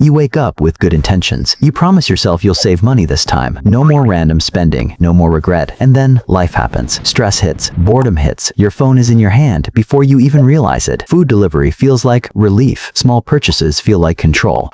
You wake up with good intentions. You promise yourself you'll save money this time. No more random spending, no more regret. And then life happens. Stress hits, boredom hits, your phone is in your hand before you even realize it. Food delivery feels like relief. Small purchases feel like control.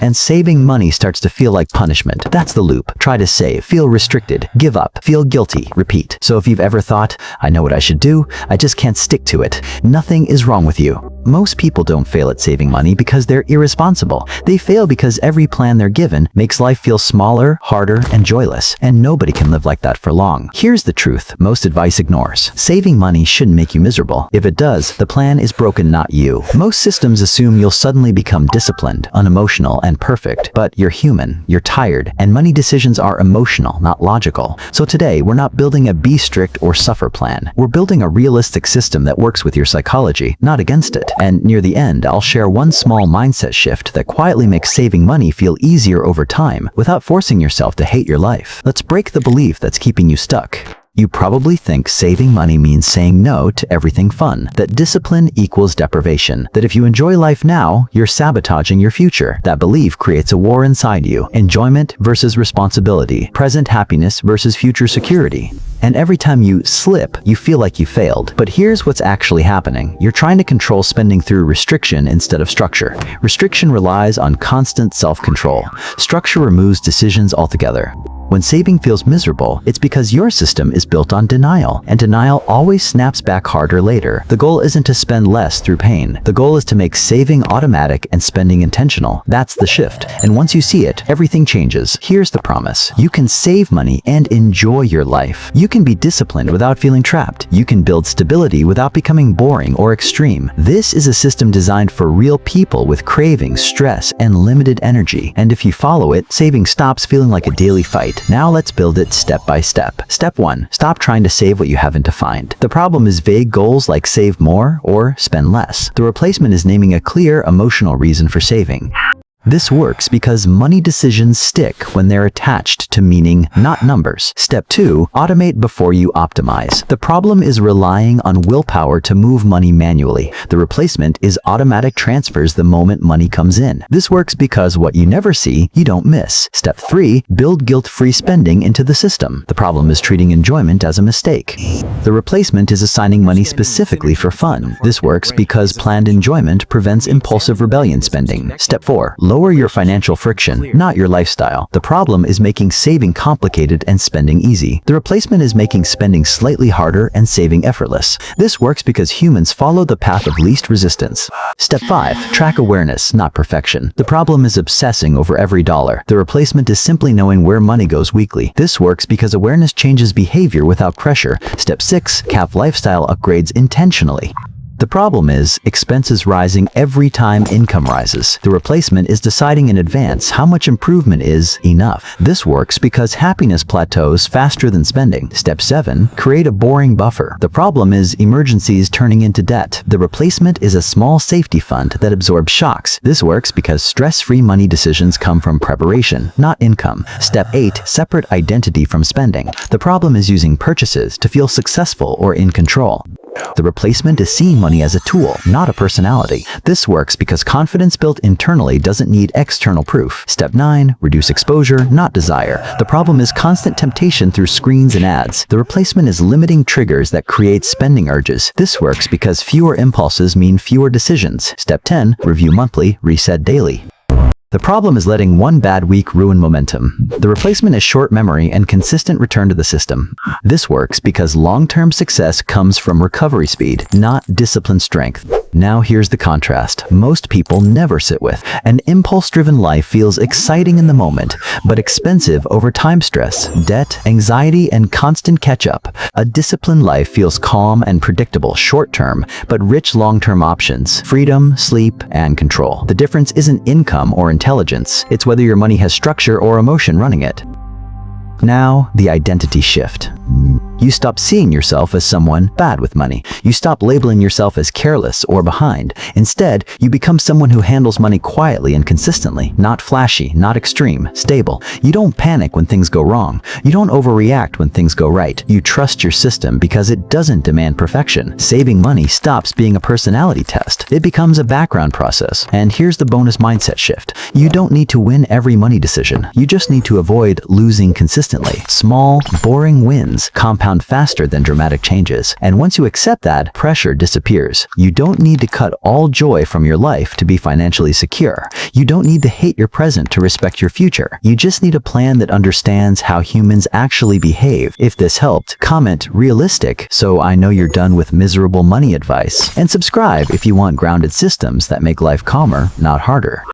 And saving money starts to feel like punishment. That's the loop. Try to save, feel restricted, give up, feel guilty, repeat. So if you've ever thought, I know what I should do, I just can't stick to it, nothing is wrong with you. Most people don't fail at saving money because they're irresponsible. They fail because every plan they're given makes life feel smaller, harder, and joyless. And nobody can live like that for long. Here's the truth most advice ignores. Saving money shouldn't make you miserable. If it does, the plan is broken, not you. Most systems assume you'll suddenly become disciplined, unemotional, and perfect. But you're human, you're tired, and money decisions are emotional, not logical. So today, we're not building a be strict or suffer plan. We're building a realistic system that works with your psychology, not against it. And near the end, I'll share one small mindset shift that quietly makes saving money feel easier over time without forcing yourself to hate your life. Let's break the belief that's keeping you stuck. You probably think saving money means saying no to everything fun, that discipline equals deprivation, that if you enjoy life now, you're sabotaging your future. That belief creates a war inside you. Enjoyment versus responsibility, present happiness versus future security. And every time you slip, you feel like you failed. But here's what's actually happening. You're trying to control spending through restriction instead of structure. Restriction relies on constant self-control. Structure removes decisions altogether. When saving feels miserable, it's because your system is built on denial, and denial always snaps back harder later. The goal isn't to spend less through pain. The goal is to make saving automatic and spending intentional. That's the shift. And once you see it, everything changes. Here's the promise. You can save money and enjoy your life. You can be disciplined without feeling trapped. You can build stability without becoming boring or extreme. This is a system designed for real people with cravings, stress, and limited energy. And if you follow it, saving stops feeling like a daily fight. Now let's build it step by step. Step 1. Stop trying to save what you haven't defined. The problem is vague goals like save more or spend less. The replacement is naming a clear emotional reason for saving. This works because money decisions stick when they're attached to meaning, not numbers. Step 2. Automate before you optimize. The problem is relying on willpower to move money manually. The replacement is automatic transfers the moment money comes in. This works because what you never see, you don't miss. Step 3. Build guilt-free spending into the system. The problem is treating enjoyment as a mistake. The replacement is assigning money specifically for fun. This works because planned enjoyment prevents impulsive rebellion spending. Step 4. Lower your financial friction, not your lifestyle. The problem is making saving complicated and spending easy. The replacement is making spending slightly harder and saving effortless. This works because humans follow the path of least resistance. Step 5. Track awareness, not perfection. The problem is obsessing over every dollar. The replacement is simply knowing where money goes weekly. This works because awareness changes behavior without pressure. Step 6. Cap lifestyle upgrades intentionally. The problem is expenses rising every time income rises. The replacement is deciding in advance how much improvement is enough. This works because happiness plateaus faster than spending. Step 7. Create a boring buffer. The problem is emergencies turning into debt. The replacement is a small safety fund that absorbs shocks. This works because stress-free money decisions come from preparation, not income. Step 8. Separate identity from spending. The problem is using purchases to feel successful or in control. The replacement is seeing money as a tool, not a personality. This works because confidence built internally doesn't need external proof. Step 9. Reduce exposure, not desire. The problem is constant temptation through screens and ads. The replacement is limiting triggers that create spending urges. This works because fewer impulses mean fewer decisions. Step 10. Review monthly, reset daily. The problem is letting one bad week ruin momentum. The replacement is short memory and consistent return to the system. This works because long-term success comes from recovery speed, not discipline strength. Now here's the contrast. Most people never sit with. An impulse-driven life feels exciting in the moment, but expensive over time stress, debt, anxiety, and constant catch-up. A disciplined life feels calm and predictable short-term, but rich long-term options, freedom, sleep, and control. The difference isn't income or intelligence. It's whether your money has structure or emotion running it. Now, the identity shift. You stop seeing yourself as someone bad with money. You stop labeling yourself as careless or behind. Instead, you become someone who handles money quietly and consistently, not flashy, not extreme, stable. You don't panic when things go wrong. You don't overreact when things go right. You trust your system because it doesn't demand perfection. Saving money stops being a personality test. It becomes a background process. And here's the bonus mindset shift. You don't need to win every money decision. You just need to avoid losing consistently. Small, boring wins compound faster than dramatic changes. And once you accept that, pressure disappears. You don't need to cut all joy from your life to be financially secure. You don't need to hate your present to respect your future. You just need a plan that understands how humans actually behave. If this helped, comment realistic so I know you're done with miserable money advice. And subscribe if you want grounded systems that make life calmer, not harder.